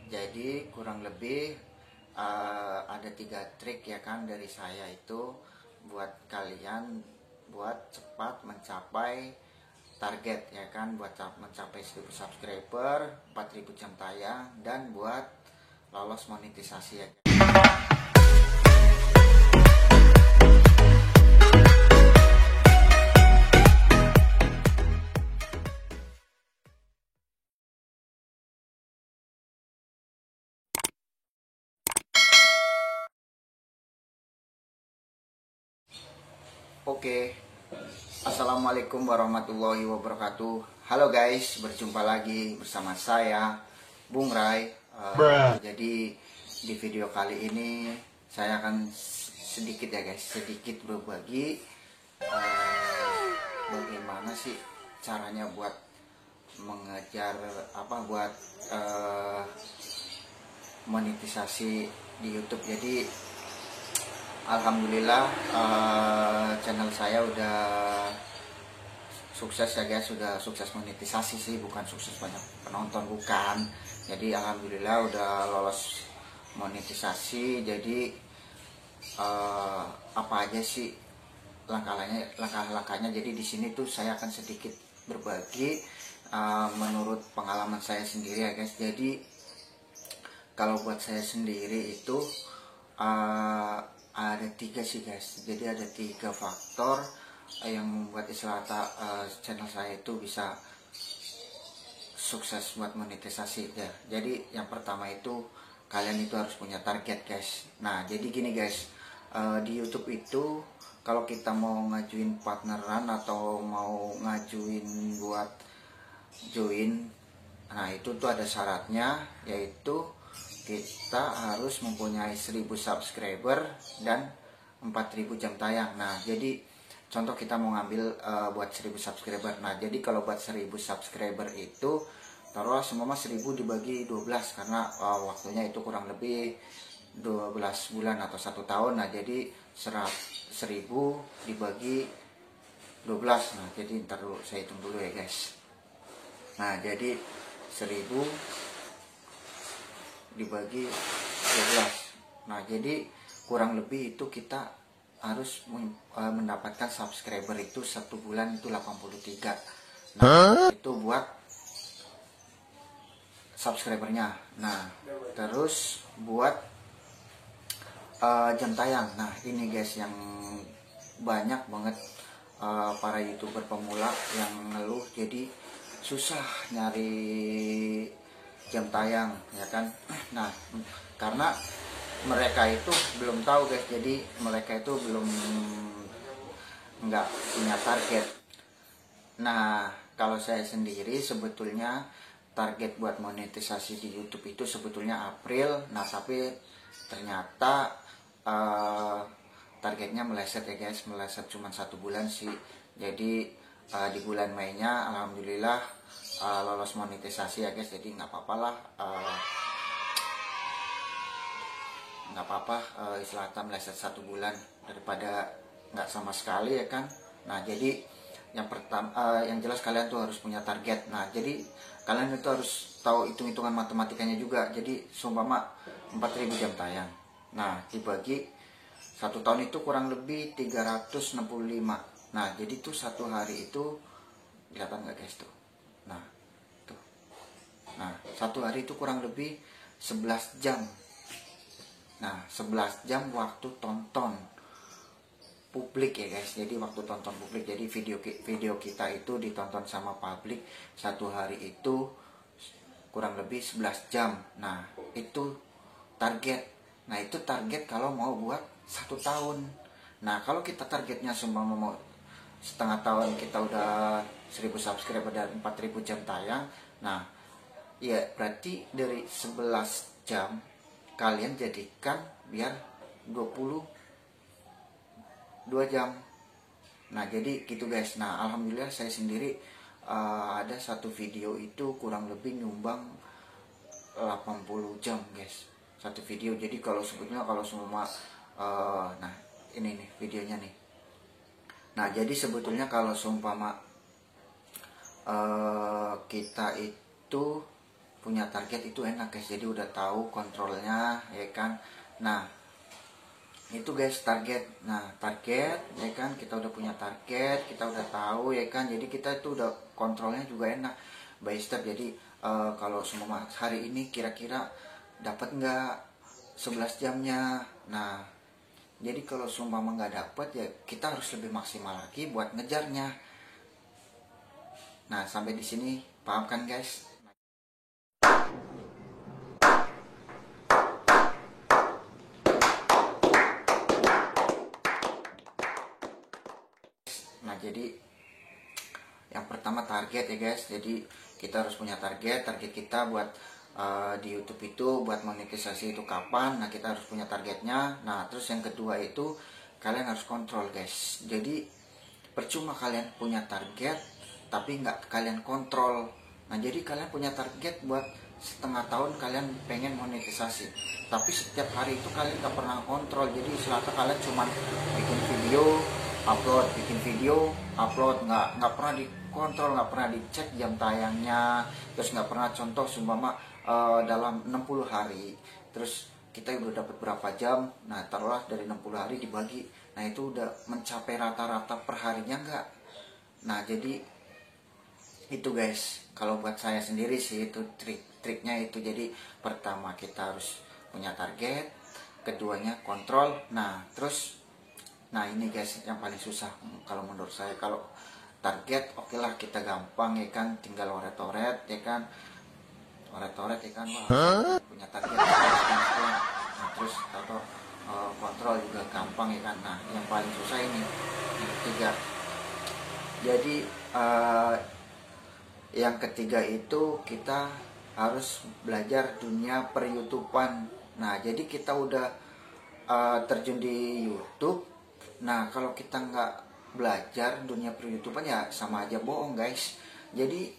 Jadi kurang lebih ada 3 trik ya kan dari saya itu buat kalian buat cepat mencapai target ya kan, buat mencapai 1000 subscriber, 4000 jam tayang, dan buat lolos monetisasi ya. Oke, assalamualaikum warahmatullahi wabarakatuh. Halo guys, berjumpa lagi bersama saya Bung Rai. Jadi di video kali ini saya akan sedikit ya guys, sedikit berbagi bagaimana sih caranya buat mengejar buat monetisasi di YouTube. Jadi alhamdulillah channel saya udah sukses ya guys, sudah sukses monetisasi sih, bukan sukses banyak penonton, bukan. Jadi alhamdulillah udah lolos monetisasi. Jadi apa aja sih langkah-langkahnya. Jadi di sini tuh saya akan sedikit berbagi menurut pengalaman saya sendiri ya guys. Jadi kalau buat saya sendiri itu ada 3 sih guys. Jadi ada 3 faktor yang membuat channel saya itu bisa sukses buat monetisasi ya. Jadi yang pertama itu kalian itu harus punya target guys. Nah jadi gini guys, di YouTube itu kalau kita mau ngajuin partneran atau mau ngajuin buat join, nah itu tuh ada syaratnya, yaitu kita harus mempunyai 1000 subscriber dan 4000 jam tayang. Nah jadi contoh kita mau ngambil buat 1000 subscriber. Nah jadi kalau buat 1000 subscriber itu taruhlah semua 1000 dibagi 12, karena waktunya itu kurang lebih 12 bulan atau 1 tahun. Nah jadi 1000 dibagi 12. Nah jadi ntar dulu saya hitung dulu ya guys. Nah jadi 1000 dibagi 12. Nah jadi kurang lebih itu kita harus mendapatkan subscriber itu 1 bulan itu 83. Nah itu buat subscribernya. Nah terus buat jam tayang. Nah ini guys yang banyak banget para YouTuber pemula yang ngeluh, jadi susah nyari jam tayang ya kan. Nah karena mereka itu belum tahu guys, jadi mereka itu nggak punya target. Nah kalau saya sendiri sebetulnya target buat monetisasi di YouTube itu sebetulnya April. Nah tapi ternyata targetnya meleset ya guys, meleset cuma 1 bulan sih. Jadi di bulan Mei-nya alhamdulillah lolos monetisasi ya guys. Jadi nggak apa-apa lah, istilahnya meleset 1 bulan daripada nggak sama sekali ya kan. Nah jadi yang pertama yang jelas kalian tuh harus punya target. Nah jadi kalian itu harus tahu hitung-hitungan matematikanya juga. Jadi seumpama 4000 jam tayang, nah dibagi 1 tahun itu kurang lebih 365. Nah jadi tuh 1 hari itu kelihatan nggak guys tuh. Nah tuh, nah 1 hari itu kurang lebih 11 jam. Nah 11 jam waktu tonton publik ya guys. Jadi waktu tonton publik, jadi video kita itu ditonton sama publik 1 hari itu kurang lebih 11 jam. Nah itu target. Nah itu target kalau mau buat 1 tahun. Nah kalau kita targetnya semua mau setengah tahun kita udah 1000 subscriber dan 4000 jam tayang. Nah ya berarti dari 11 jam kalian jadikan biar 22 jam. Nah jadi gitu guys. Nah alhamdulillah saya sendiri ada 1 video itu kurang lebih nyumbang 80 jam guys, 1 video. Jadi kalau sebetulnya kalau semua nah ini nih videonya nih. Nah jadi sebetulnya kalau seumpama kita itu punya target itu enak guys, jadi udah tahu kontrolnya ya kan. Nah itu guys target. Nah target ya kan, kita udah punya target, kita udah tahu ya kan, jadi kita itu udah kontrolnya juga enak by step. Jadi kalau semua hari ini kira-kira dapat nggak 11 jamnya. Nah jadi kalau seumpama nggak dapat ya kita harus lebih maksimal lagi buat ngejarnya. Nah sampai di sini paham kan guys? Nah jadi yang pertama target ya guys. Jadi kita harus punya target kita buat di YouTube itu buat monetisasi itu kapan. Nah kita harus punya targetnya. Nah terus yang kedua itu kalian harus kontrol guys. Jadi percuma kalian punya target tapi nggak kalian kontrol. Nah jadi kalian punya target buat setengah tahun kalian pengen monetisasi, tapi setiap hari itu kalian nggak pernah kontrol. Jadi selama kalian cuma bikin video upload, bikin video upload, nggak pernah dikontrol, nggak pernah dicek jam tayangnya, terus nggak pernah contoh sumpama dalam 60 hari terus kita udah dapat berapa jam. Nah taruhlah dari 60 hari dibagi, nah itu udah mencapai rata-rata perharinya enggak. Nah jadi itu guys, kalau buat saya sendiri sih itu triknya itu. Jadi pertama kita harus punya target, keduanya kontrol. Nah terus nah ini guys yang paling susah kalau menurut saya. Kalau target oke lah kita gampang ya kan, tinggal oret-oret ya kan, oret-oret ya kan, wah punya target sekian. Nah terus atau kontrol juga gampang ya kan. Nah yang paling susah ini yang ketiga. Jadi yang ketiga itu kita harus belajar dunia per YouTubean. Nah jadi kita udah terjun di YouTube. Nah kalau kita nggak belajar dunia per YouTubean ya sama aja bohong guys. Jadi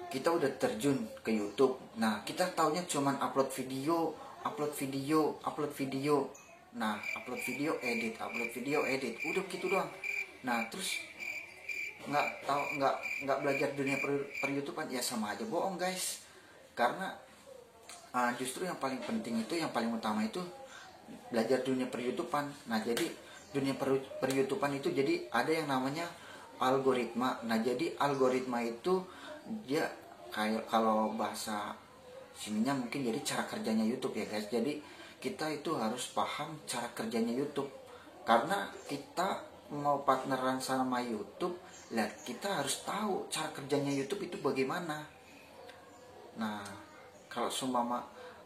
kita udah terjun ke YouTube. Nah kita taunya cuman upload video, upload video, upload video. Nah upload video, edit, upload video, edit. Udah gitu doang. Nah terus nggak belajar dunia per YouTubean ya sama aja bohong guys. Karena justru yang paling penting itu, yang paling utama itu belajar dunia per YouTubean. Nah jadi dunia per YouTubean itu jadi ada yang namanya algoritma. Nah jadi algoritma itu dia kayak, kalau bahasa sininya mungkin jadi cara kerjanya YouTube ya guys. Jadi kita itu harus paham cara kerjanya YouTube. Karena kita mau partneran sama YouTube, lah kita harus tahu cara kerjanya YouTube itu bagaimana. Nah kalau seumpama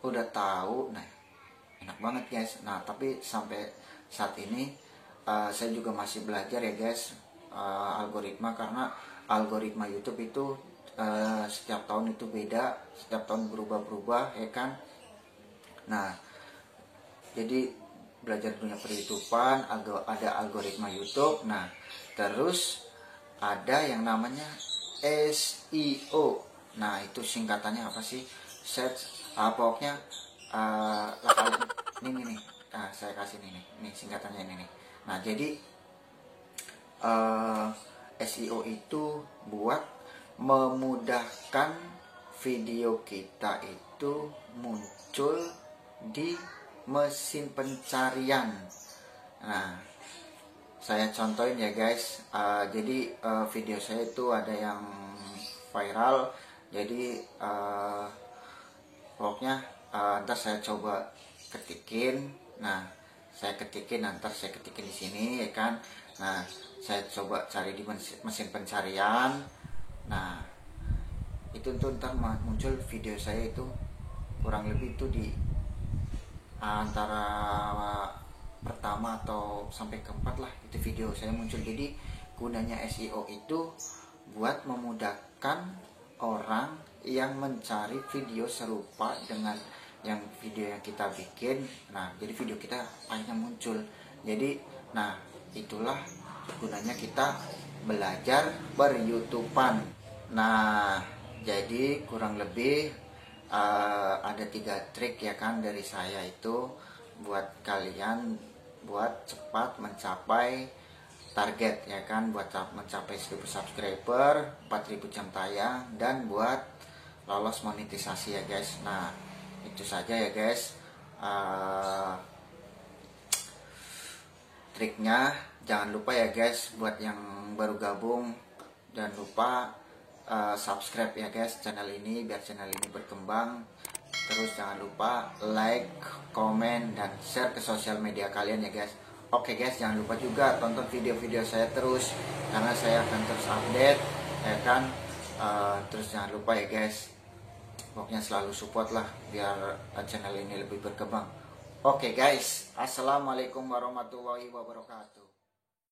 udah tahu, nah enak banget guys. Nah tapi sampai saat ini saya juga masih belajar ya guys algoritma. Karena algoritma YouTube itu setiap tahun itu beda, setiap tahun berubah-berubah ya kan. Nah jadi belajar dunia per YouTubean, ada algoritma YouTube. Nah terus ada yang namanya SEO. Nah itu singkatannya apa sih? Pokoknya ini nih. Nah saya kasih nih singkatannya ini nih. Nah jadi SEO itu buat memudahkan video kita itu muncul di mesin pencarian. Nah saya contohin ya guys. Jadi video saya itu ada yang viral. Jadi pokoknya ntar saya coba ketikin. Nah saya ketikin, ntar saya ketikin di sini ya kan. Nah saya coba cari di mesin pencarian. Nah itu tuh ntar muncul video saya itu kurang lebih itu di antara pertama atau sampai keempat lah itu video saya muncul. Jadi gunanya SEO itu buat memudahkan orang yang mencari video serupa dengan yang video yang kita bikin. Nah jadi video kita akhirnya muncul. Jadi nah itulah gunanya kita belajar ber YouTubean. Nah jadi kurang lebih ada 3 trik ya kan dari saya itu buat kalian buat cepat mencapai target ya kan, buat mencapai 1000 subscriber, 4000 jam tayang, dan buat lolos monetisasi ya guys. Nah itu saja ya guys triknya. Jangan lupa ya guys, buat yang baru gabung jangan lupa subscribe ya guys channel ini, biar channel ini berkembang. Terus jangan lupa like, komen, dan share ke sosial media kalian ya guys. Oke guys, jangan lupa juga tonton video-video saya terus, karena saya akan terus update ya kan. Terus jangan lupa ya guys, pokoknya selalu support lah biar channel ini lebih berkembang. Oke guys, assalamualaikum warahmatullahi wabarakatuh.